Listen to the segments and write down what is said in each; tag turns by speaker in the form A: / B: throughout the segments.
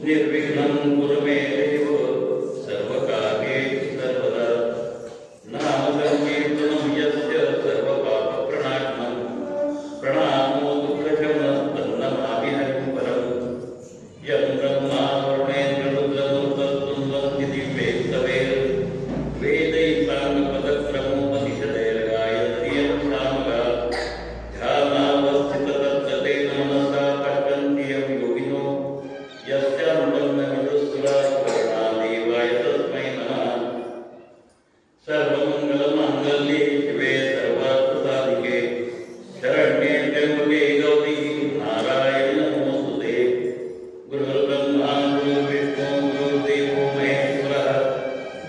A: निर्विघ्नं कुरु मे देव सर्वकार्येषु सर्वदा नामसंकीर्तनं यस्य सर्वपापप्रणाशनं प्रणामो दुःखशमनं तन्नमामि हरिं परं यं ब्रह्मा वरुणेन्द्ररुद्रमरुतस्तुं वन्ति दिव्यैस्तवैः वेदैः साङ्गपदक्रमोपनिषदैर्गायत्री यं सामगा ध्यानावस्थिततत्ततेन मनसा पश्यन्ति यं योगिनो यस्यान्तं न विदुःसुरात्मनादेवाय तस्मै नमः। सर्वमङ्गलमाङ्गल्ये शिवे सर्वार्थसाधिके शरण्ये त्र्यम्बके गौरी नारायणि नमोस्तुते। गुरुर्ब्रह्मा गुरुर्विष्णु गुरुर्देवो महेश्वरः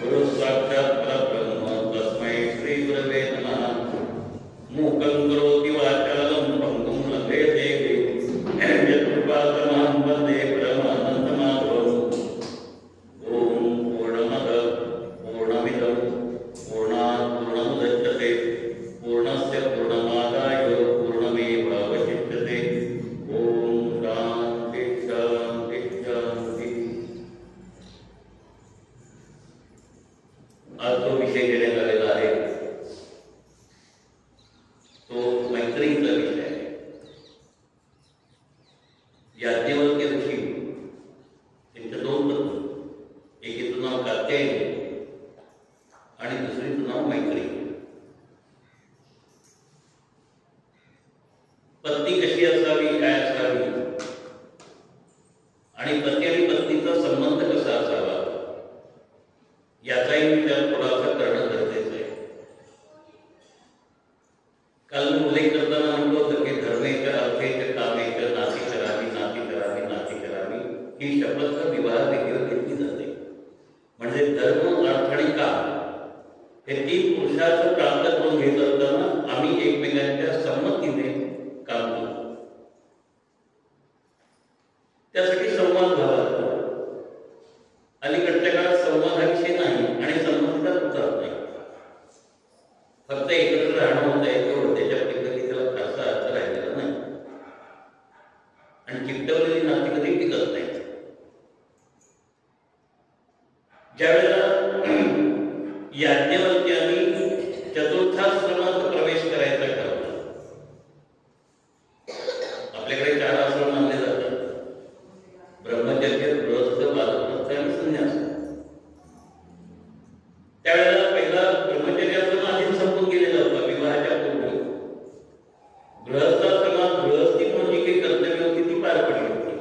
A: गुरुः साक्षात् परब्रह्म तस्मै श्रीगुरवे नमः। मूकं करोति वाचालं पङ्गुं लङ्घयते यत्कृपातमहं वन्दे परमानन्दमाधवम्। ॐ पूर्णमदः पूर्णमिदं पूर्णात् पूर्णमुदच्यते पूर्णस्य पूर्णमादाय पूर्णमेवावशिष्यते। ॐ शान्ति शान्ति शान्ति। आज जो विषय घेण्यात आलेला आहे तो मैत्रीचा विषय आहे। याज्ञवल्क्य ऋषी त्यांच्या दोन पत्नी, एकीचं नाव कात्यायनी आणि दुसरीचं नाव मैत्री। पत्नी कशी असावी, काय असावी आणि पती आणि पत्नीचा संबंध कसा असावा याचाही विचार थोडासा करणं गरजेचं आहे। काल मी उल्लेख करताना म्हणतो होतं की धर्मेच्या अर्थेच्या कामेच्या नाती करावी नाती करावी नाती करावी ही शपथ विवाह विधीवर घेतली जाते। म्हणजे धर्म अर्थ आणि काम हे तीन पुरुषार्थ प्राप्त करून घेत असताना आम्ही एकमेकांच्या संमतीने काम करतो। त्यासाठी संवाद व्हावा लागतो। अलीकडच्या काळात संवाद हा विषय नाही आणि संमतीचा उतार नाही। फक्त एकत्र राहणं होत आहे तेवढं, त्याच्या पलीकडे त्याला फारसा अर्थ राहिलेला नाही आणि चिकटवलेली नाती कधी टिकत नाही। ज्यावेळेला याज्ञवल्क्यांनी चतुर्थाश्रमात प्रवेश करायचा ठरवला, आपल्याकडे 4 आश्रम मानले जातात: ब्रह्मचर्य, गृहस्थ, वानप्रस्थ आणि संन्यास। त्यावेळेला पहिला ब्रह्मचर्याश्रम आधीच संपून गेलेला होता विवाहाच्या पूर्वी। गृहस्थाश्रमात गृहस्थी म्हणून जी काही कर्तव्य होती ती पार पडली होती।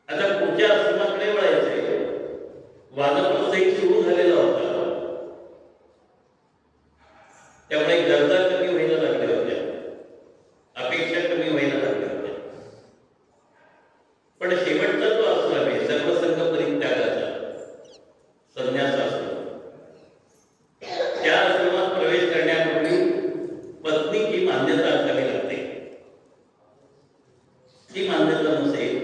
A: आता पुढच्या आश्रमाकडे वळायचंय। वानप्रस्थही सुरू झालेला होता, त्यामुळे गरजा कमी व्हायला लागल्या होत्या, अपेक्षा कमी व्हायला लागल्या होत्या। पण शेवटचा जो आश्रम आहे सर्वसंग परित्यागाचा संन्यास आश्रम, त्या आश्रमात प्रवेश करण्यापूर्वी पत्नीची मान्यता असावी लागते। ती मान्यता नसेल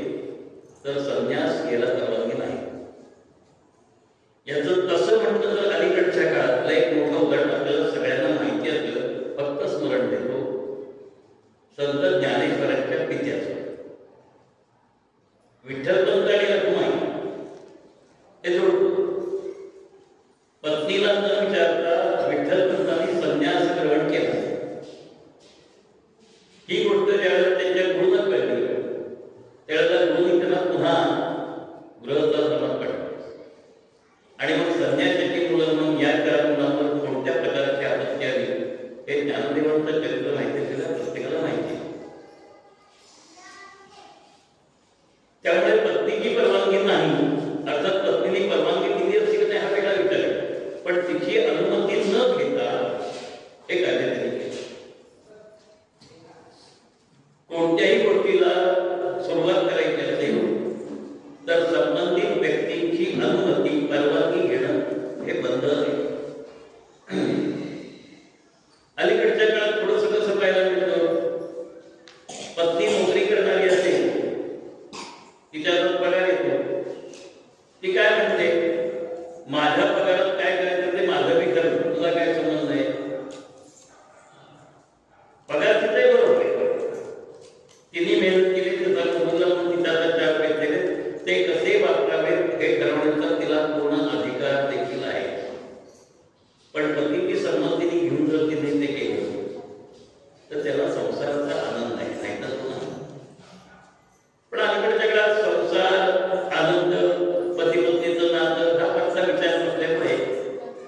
A: तर संन्यास घ्यायला परवानगी नाही। याचं तसं म्हटलं तर अलीकडच्या काळातलं एक मोठं उदाहरण आपल्याला सगळ्यांना माहिती असलं, फक्त स्मरण देतो, संत ज्ञानेश्वरांच्या पित्याचं विठ्ठलपंत आणि रखुमाई हे जोडतो। पत्नीला न विचारता विठ्ठलपंतांनी संन्यास ग्रहण केला। ही गोष्ट ज्यावेळेला त्यांच्या गुरूंना कळली त्यावेळेला गुरूंनी त्यांना पुन्हा गृहस्थाश्रमात पाठवलं आणि मग संन्यासाची मुलं म्हणून या 4 मुलांवर कोणत्या प्रकारची आपत्ती आली हे ज्ञानदेवांचं चरित्र माहिती असलेल्या प्रत्येकाला माहिती आहे। घेऊन जर तिने ते केलं तर त्याला संसाराचा आनंद आहे, नाही तर तो नाही. पण अलीकडच्या काळात संसार, आनंद, पती पत्नीचं नातं हा फारसा विचार नसल्यामुळे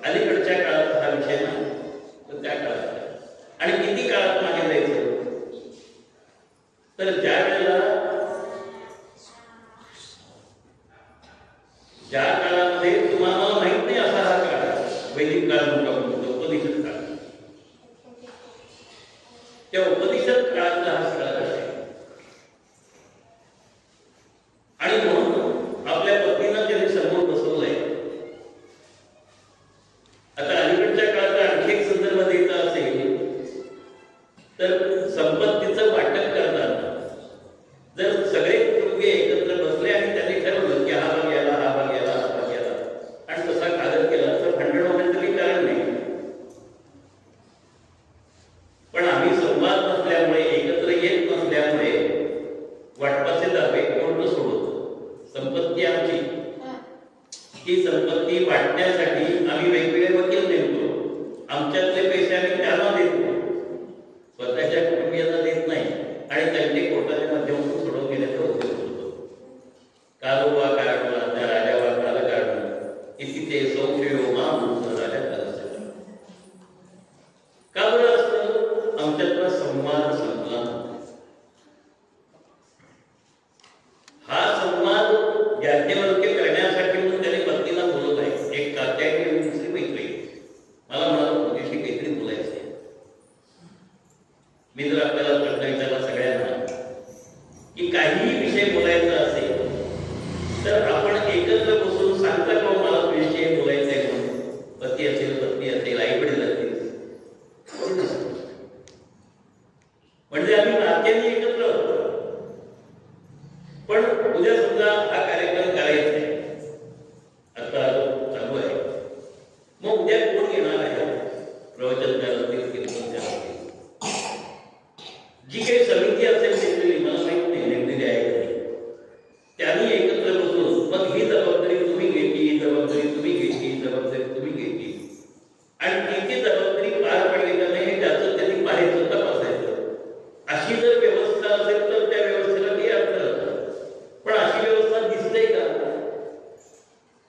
A: अलीकडच्या काळात हा विषय नाही. तर त्या काळात आणि किती काळात मागे जायचं तर ज्या काळामध्ये तुम्हाला माहित नाही असा हा काळ वैदिक काळ म्हणतो, उपनिषद काळ. त्या उपनिषद काळाचा हा सगळा काळ आहे. आणि म्हणून आपल्या पत्नीनं त्यांनी समोर बसवलंय. आता अलीकडच्या काळाचा आणखी एक संदर्भ द्यायचा असेल तर संपत्तीचं वाटप करताना जर सगळे कुटुंबीय एकत्र बसले आणि त्यांनी ठरवलं की हा भाग याला, हा भाग याला, हा भाग याला आणि तसा कागद केला तर भांडण होण्याचं काही कारण नाही. पण आम्ही संवाद नसल्यामुळे, एकत्र येत नसल्यामुळे वाटपाचे दावे कोण सोडवतो. संपत्ती आमची, ही संपत्ती वाटण्यासाठी आम्ही वेगवेगळे वकील नेमतो. आमच्यातले पैसे आम्ही त्यांना देतो, स्वतःच्या कुटुंबियांना देत नाही आणि त्यांचे कोर्टाच्या माध्यमातून सोडवून घेण्याचा उद्योग करतो. कारोबा काढला त्या राजावा काल काढणं इथे सौशयो माणूस राजा काल. का बरं असतं? आमच्यातला संवाद संपला. हा संवाद याज्ञवल्क्य करण्यासाठी म्हणून त्याने पत्नीला बोलत आहे. एक कात्यायनी आणि दुसरी मैत्री. मला म्हणाला तुझ्याशी काहीतरी बोलायचं आहे. मी जर आपल्याला प्रश्न विचारला सगळ्यांना की काहीही विषय बोलायचा असेल तर आपण एकत्र बसून सांगता का मला विषय बोलायचा आहे म्हणून? पती असेल, पत्नी असेल, आई वडील असतील, म्हणजे आम्ही नात्याने एकत्र होतो. पण उद्या समजा हा कार्यक्रम करायचा आहे, आता चालू आहे, मग उद्या कोण येणार आहे? प्रवचनकार असतील, कीर्तनकार असतील, जी काही समिती असेल नेमलेली, मला माहित नाही नेमलेली आहे का नाही, त्यांनी एकत्र बसून मग ही जबाबदारी तुम्ही घ्यायची, ही जबाबदारी तुम्ही घ्यायची, ही जबाबदारी तुम्ही घ्यायची आणि ती जबाबदारी पार पडली का नाही त्याचं त्यांनी पाहायचं, तपासायचं. अशी जर व्यवस्था असेल तर त्या व्यवस्थेला काही अर्थ नसतो. पण अशी व्यवस्था दिसते का?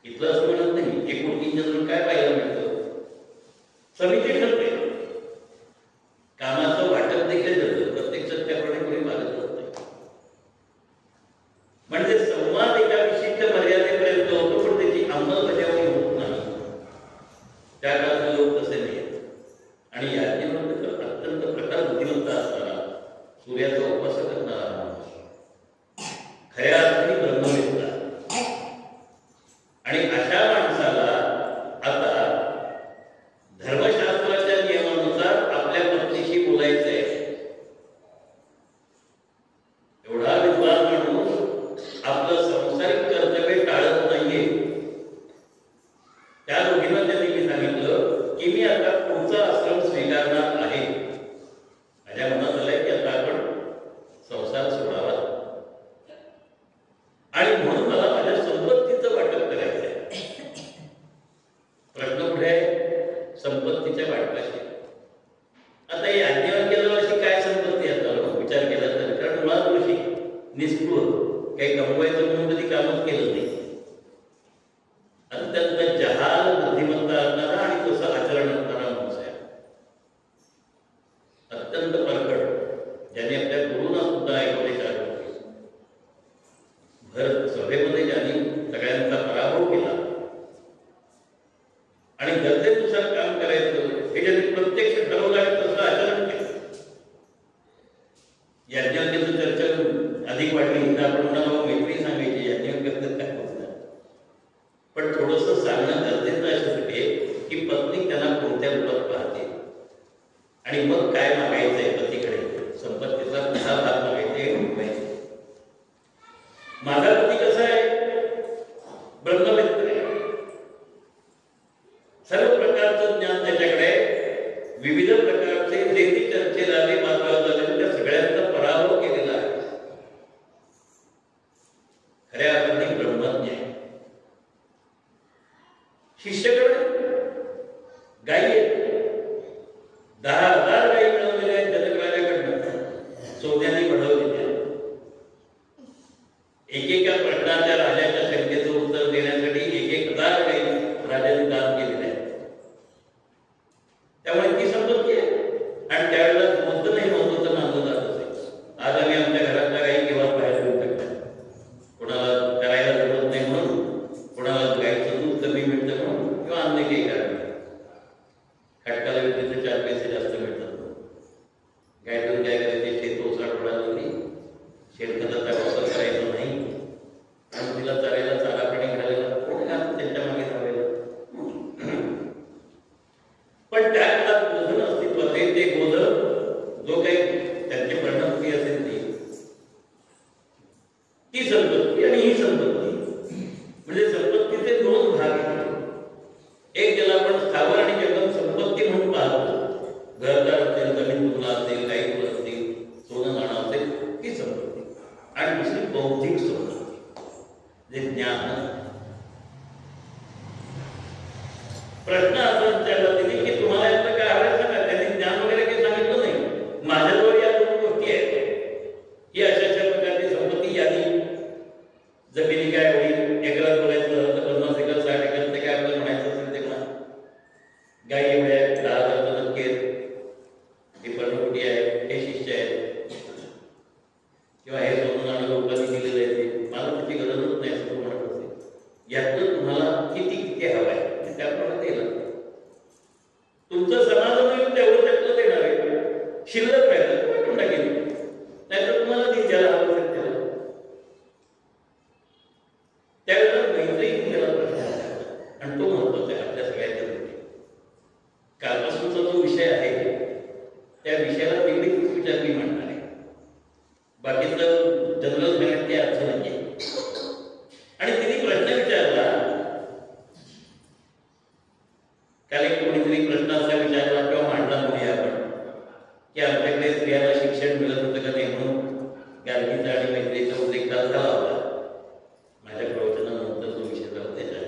A: इथलं असं म्हणत नाही. एकूण 3 जण काय पाहायला मिळतं? समिती ठरते, कामाचं वाटप देखील ठरतं. प्रत्यक्षात त्याप्रमाणे कोणी मागत नसते. म्हणजे संवाद एका विशिष्ट मर्यादेपर्यंत होतो, पण त्याची अंमलबजावणी होत नाही. त्या काळात लोक तसे नाही. आणि याज्ञवल्क्य तर अत्यंत प्रखर बुद्धिमत्ता असणारा, सूर्याचा उपासक असणारा, खऱ्या अर्थाने ब्रह्मवेत्ता. आणि अशा माणसाला आता धर्मशास्त्राच्या नियमानुसार आपल्या पत्नीशी बोलायचं आहे. एवढा विद्वान माणूस आपलं सांसारिक कर्तव्य टाळत नाहीये. त्या दोघींना त्यांनी सांगितलं की मी आता पुढचा आश्रम स्वीकारणार आहे. माझ्या मनात आलंय की आता आपण संसार सोडावा आणि म्हणून मला माझ्या संपत्तीचं वाटप करायचं आहे. प्रश्न पुढे आहे संपत्तीच्या वाटपाशी. आता याज्ञवल्क्याला अशी काय संपत्ती असणार विचार केला तर? कारण मुळात ऋषी निष्ठुर, काही कमवायचं म्हणून कधी कामच केलं नाही. अत्यंत जहाल बुद्धिमत्ता असणारा आणि तसं आचरण असणारा माणूस आहे. अत्यंत परखड, ज्याने आपल्या गुरुंना सुद्धा ऐकवले 4 गोष्टी. भर सभेमध्ये ज्यांनी सगळ्यांचा पराभव केला आणि गरजेनुसार काम करायचं हे ज्यांनी प्रत्यक्ष ठरवलं आहे तसं आचरण केलं. याज्ञवल्क्याचं चर्चा अधिक वाटली तर आपण म्हणा मैत्री सांगायची, याज्ञवल्क्याचं काय होत नाही. पण थोडंसं सांगणं गरजेचं अशासाठी की पत्नी त्यांना कोणत्या रूपात पाहते आणि मग काय मागायचंय पतीकडे. संपत्तीचा कसा भाग मागायचे माहिती. माझा पती कसा आहे? ब्रह्मवेत्ता आहे. सर्व प्रकारचं ज्ञान त्याच्याकडे, विविध प्रकारचे जे ती चर्चेत आले, मार्गावर झाले त्या सगळ्यांचा पराभव केलेला आहे. खऱ्या अर्थाने ब्रह्मज्ञ आहे. शिष्याकडे गायी आहेत, ती संपत्ती आहे. आणि त्यावेळेला मोठं नाही होतं तर मानलं जात असेल. आज आम्ही आमच्या घरातल्या काही केव्हा बाहेर घेऊन टाकल्या, कोणाला करायला जमत नाही म्हणून, कोणाला गायचं दूध कमी मिळतं म्हणून, किंवा अन्य काही कारण खटकाला विक्रीचे 4 पैसे जास्त मिळतात. गाय घेऊन काय करायचे, शेत ओसाड पडायला नाही, शेणखताचा वापर करायचा नाही, आणि तिला चरायला चारा पाणी घालायला कोणी घालतं त्यांच्या मागे धावायला. पण त्या काळात गोधन अस्तित्वात आहे. ते गोधन जो काही त्यांची परिणामक्रिया असेल ती संपत्ती आणि ही संपत्ती, म्हणजे संपत्तीचे 2 भाग आहेत. एक ज्याला आपण स्थावर आणि जंगम संपत्ती म्हणून पाहतो, घरदार असेल, जमीन तुला असेल, काही तुला असतील, सोनं नाणं असेल, ती संपत्ती. आणि दुसरी बौद्धिक संपत्ती, जे ज्ञान. प्रश्न असा विचारला तिने की तुम्हाला यातलं काय हवंय सांगा. त्यांनी ज्ञान वगैरे काही सांगितलं नाही. माझ्याजवळ या 2 गोष्टी आहेत, ही अशा प्रकारची संपत्ती. यादी जमिनी काय एवढी एकरात बोलायचं तर 50 एकर 60 एकर ते काय आपल्याला म्हणायचं असेल ते म्हणा. गाई एवढ्या आहेत, 10,000 नक्की आहेत, ही पर्णकुटी आहे, हे शिष्य आहेत, किंवा हे सोनं नाणं लोकांनी दिलेलं आहे, ते मला त्याची गरजच नाही असं म्हणत असेल. यातलं तुम्हाला किती हवं आहे त्याप्रमाणे दिलं. तुमचं समाधान होईल तेवढं त्यातलं देणार आहे. शिल्लक राहिलं वाटून टाकेल, नाहीतर तुम्हाला ती ज्याला आवश्यक त्याला. त्यावेळेला मैत्री त्याला प्रश्न आहे, आणि तो महत्वाचा आहे आपल्या सगळ्यांच्या दृष्टीने. कालपासूनचा जो विषय आहे त्या विषयाला वेगळीच विचार मी मांडणार आहे. बाकीचं जनरल सांगण्यात काही अर्थ नाहीये. आणि तिने प्रश्न विचारला, काल एक कोणीतरी प्रश्न असा विचारला किंवा मांडला म्हणूया आपण की आमच्याकडे स्त्रियांना शिक्षण मिळत होतं का नाही म्हणून गार्गीचा आणि मैत्रीचा उल्लेख काल झाला होता. माझ्या प्रवचनानंतर जो विषय झाला त्याच्यात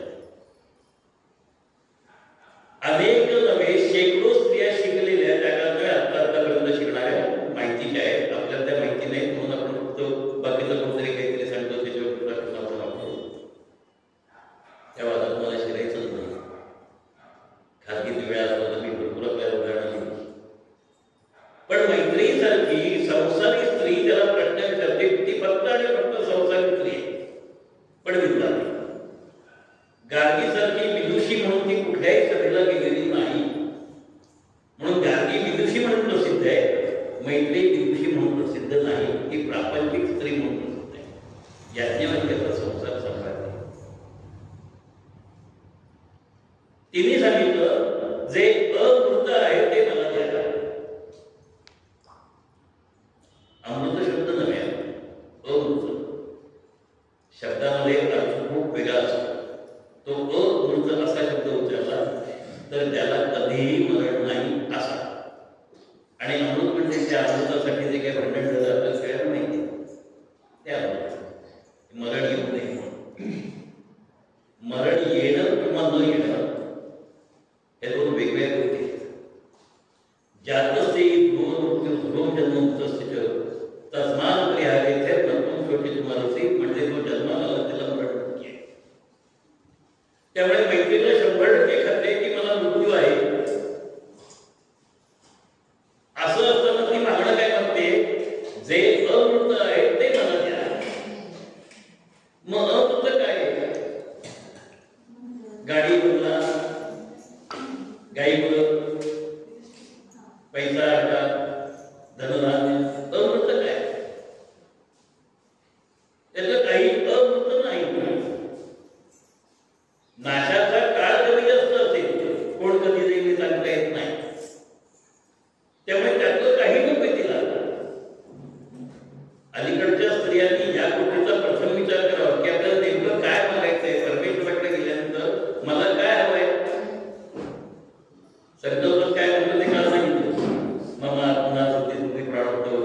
A: अनेक नव्हे शेकडो स्त्रिया शिकलेल्या जगात आतापर्यंत शिकणाऱ्या माहितीच्या आहेत. आपल्याला त्या माहिती नाही म्हणून आपण फक्त बाकीचं कोणतरी काहीतरी सांगतो त्याच्यावर प्रश्न आपण वापरू. त्या वादात मला शिरायचंच नाही. खाजगीत वेळा असला तर मी भरपूर आपल्याला उदाहरणं दिली. पण मैत्रीसारखी संसारी स्त्री त्याला प्रश्न विचारते, ती फक्त आणि फक्त संसारी स्त्री आहे, पण विद्वान. गार्गीसारखी विदुषी म्हणून ती कुठल्याही सभेला गेलेली नाही, म्हणून गार्गी विदुषी म्हणून प्रसिद्ध आहे, मैत्री विदुषी म्हणून प्रसिद्ध नाही. ही प्रापंचिक स्त्री म्हणून प्रसिद्ध आहे. याज्ञवल्क्याचा संसार सांभाळते. तिने सांगितलं जे अमृत आहे ते मला द्या. अमृत शब्द नव्हे, अमृत शब्दामध्ये अर्थ खूप वेगळा असतो. तो अमृत असा शब्द उच्चारला तर त्याला कधीही मरण नाही असा. आणि अमृत म्हणजे त्या अमृतासाठी जे काही भांडण झालं आपल्याला सगळ्यांना माहिती, त्या अमृत मरण येऊ नये म्हणून. मरण येणं किंवा न येणं हे 2 वेगवेगळ्या गोष्टी आहेत. ज्यातसे ध्रुव जन्मोक्तस्य तस्मात् परिहारेथे नत्वं शोचितुमर्हसि, म्हणजे तो जन्माला आला त्याला मरण नक्की आहे. त्यामुळे मैत्रीला 100% खात्री की मला मृत्यू आहे असं असताना ती मागणं काय मागते, जे अमृत आहे ते मला द्या. मग अमृत काय आहे? गाडी बदला, गाई बघ, पैसा आटा, धनधान्य, अमृत काय? त्याचं काही अमृत नाही. नाशाचा काळ कमी जास्त असेल, कोण कधी जाईल सांगता येत नाही. त्यामुळे त्यातलं काही नको तिला. अलीकडच्या स्त्रियांनी या गोष्टीचा प्रथम विचार करावा की आपल्याला नेमकं काय मागायचंय. परमेश्वराकडे गेल्यानंतर मला काय हवंय, संकल्प काय म्हणतो ते काल सांगितलं. मम आत्मा सुखी सुखी प्राणोत्तम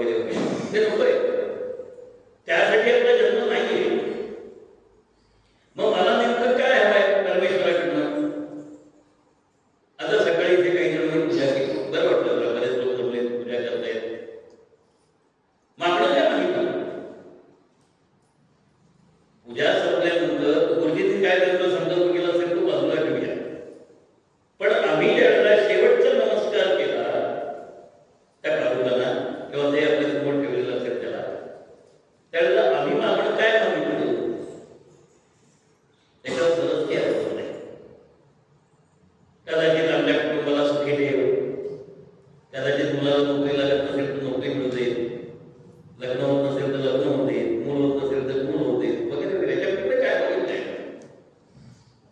A: कदाचित मुलाला नोकरी लागत नसेल तर नोकरी मिळू देईल, लग्न होत नसेल तर लग्न होऊ देईल, मूल होत नसेल तर मूल होऊ देईल वगैरे वगैरे. याच्यापुढे काय बघितलंय?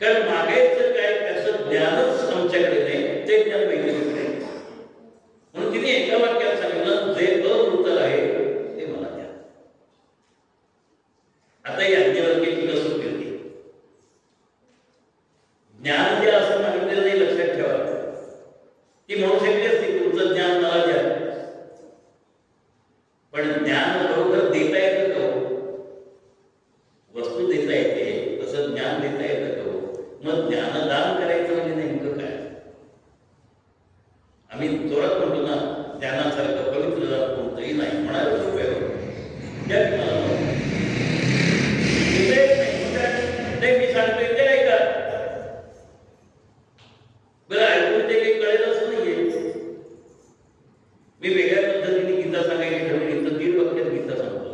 A: कारण मागायचं काय त्याचं ज्ञानच आमच्याकडे नाही, ते ज्ञान वैद्यकडे. म्हणून तिने एका वाक्यात सांगितलं, जे अमृत आहे ते मला द्या. आता याज्ञवल्क्याची कसोटी होती. ज्ञान द्या असं सांगितलेलं नाही, लक्षात ठेवा. ती म्हणू शकली असती, तुमचं ज्ञान मला द्या, पण ज्ञान बरोबर देता येतं का? वस्तू देता येते तसं ज्ञान देता येतं का? मग ज्ञानदान करायचं म्हणजे नेमकं काय? आम्ही जोरात म्हणतो ना, ज्ञानासारखं पवित्र दान कोणतंही नाही. म्हणायला सोपे नाही, मी सांगतोय ते नाही का बरं, ऐकून ते काही कळेलच नाहीये. मी वेगळ्या पद्धतीने गीता सांगायची ठरवली तर 1.5 वाक्यात गीता सांगतो.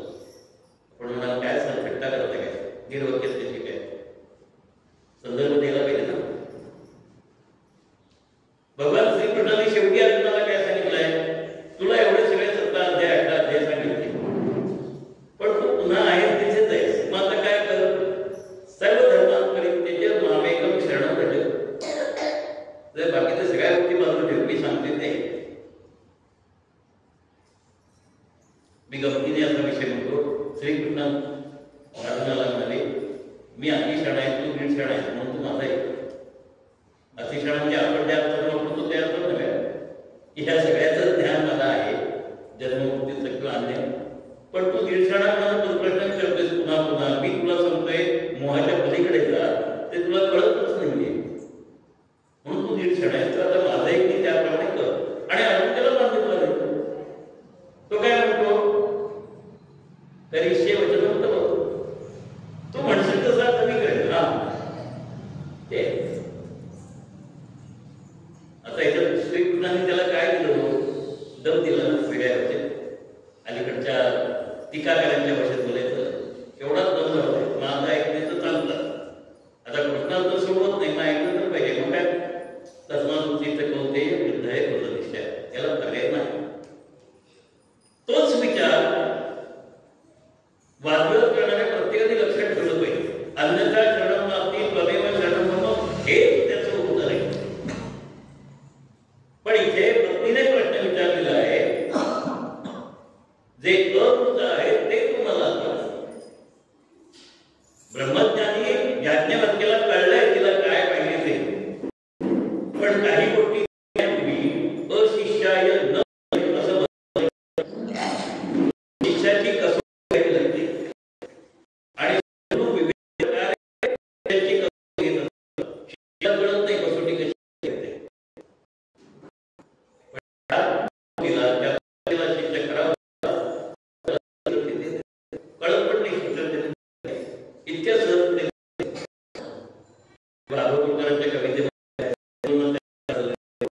A: पण मला काय थट्टा करता काय 1.5 वाक्यात त्याची काय संदर्भ द्यायला पाहिजे ना. भगवान श्रीकृष्णाने शेवटी अर्जुनाला काय सांगितलंय? तुला एवढे सगळे 17 अध्याय 18 अध्याय सांगितले, पण तू पुन्हा आहे तिथेच आहेस. मग आता काय कर? सर्व धर्मांपरित्यज्य मामेकं शरणं व्रज. जर बाकीच्या सगळ्या गोष्टी बाजूला ठेव, मी सांगते ते. मी गमतीने असा विषय म्हणतो. श्रीकृष्ण अर्जुनाला म्हणाले, मी अतिशण आहे, तू निरक्षण आहे, म्हणून तू माझा आहे. अतिशण म्हणजे आपण ज्या अर्थाने वापरतो त्या अर्थात नव्हे, की ह्या सगळ्याचं ज्ञान मला आहे, जन्ममुक्तीचं किंवा अन्य. पण तू निरक्षणाप्रमाणे प्रश्न विचारतोयस पुन्हा पुन्हा. मी तुला सांगतोय मोहाच्या पलीकडे जा, ते तुला कळतच नाहीये, म्हणून तू निरक्षण आहेस. तर आता माझा एक मी त्याप्रमाणे कर. आणि अजून त्याला मान्यता देतो. तो काय म्हणतो? करिष्ये वचनं तव. तू म्हणशील तसं आता मी करेन. ते आता याच्यात श्रीकृष्णाने त्याला काय दिलं? दम दिला ना वेगळ्या भाषेत. अलीकडच्या टीकाकारांच्या भाषेत बोलायचं एवढाच दम लावतोय. माझं ऐकण्याचं चालतं. आता कृष्णाला तर सोडवत नाही, मग ऐकलं तर पाहिजे. मग काय? तस्मात् उत्तिष्ठ कौन्तेय युद्धाय कृतनिश्चय. याला पर्याय नाही. तोच विचार वादविवाद करणाऱ्या प्रत्येकाने लक्षात ठेवलं पाहिजे. अन्यथा शरणं नास्ति त्वमेव शरणं मम, हेच त्याचं उत्तर आहे. पण इथे पत्नीने प्रश्न विचारलेला आहे, जे अमृत आहे ते तुम्हाला द्या. ब्रह्मज्ञानी याज्ञवल्क्याला कळलंय तिला काय पाहिजे ते, पण काही गोष्टी अशिष्याय न असं शिक्षाची कसोटी घ्यावी लागते. आणि त्याची कसोटी घेत शिक्षा कळत नाही कसोटी कशी घेते. शिक्षा करावं कळत पण नाही. शिक्षण इतक्या सहज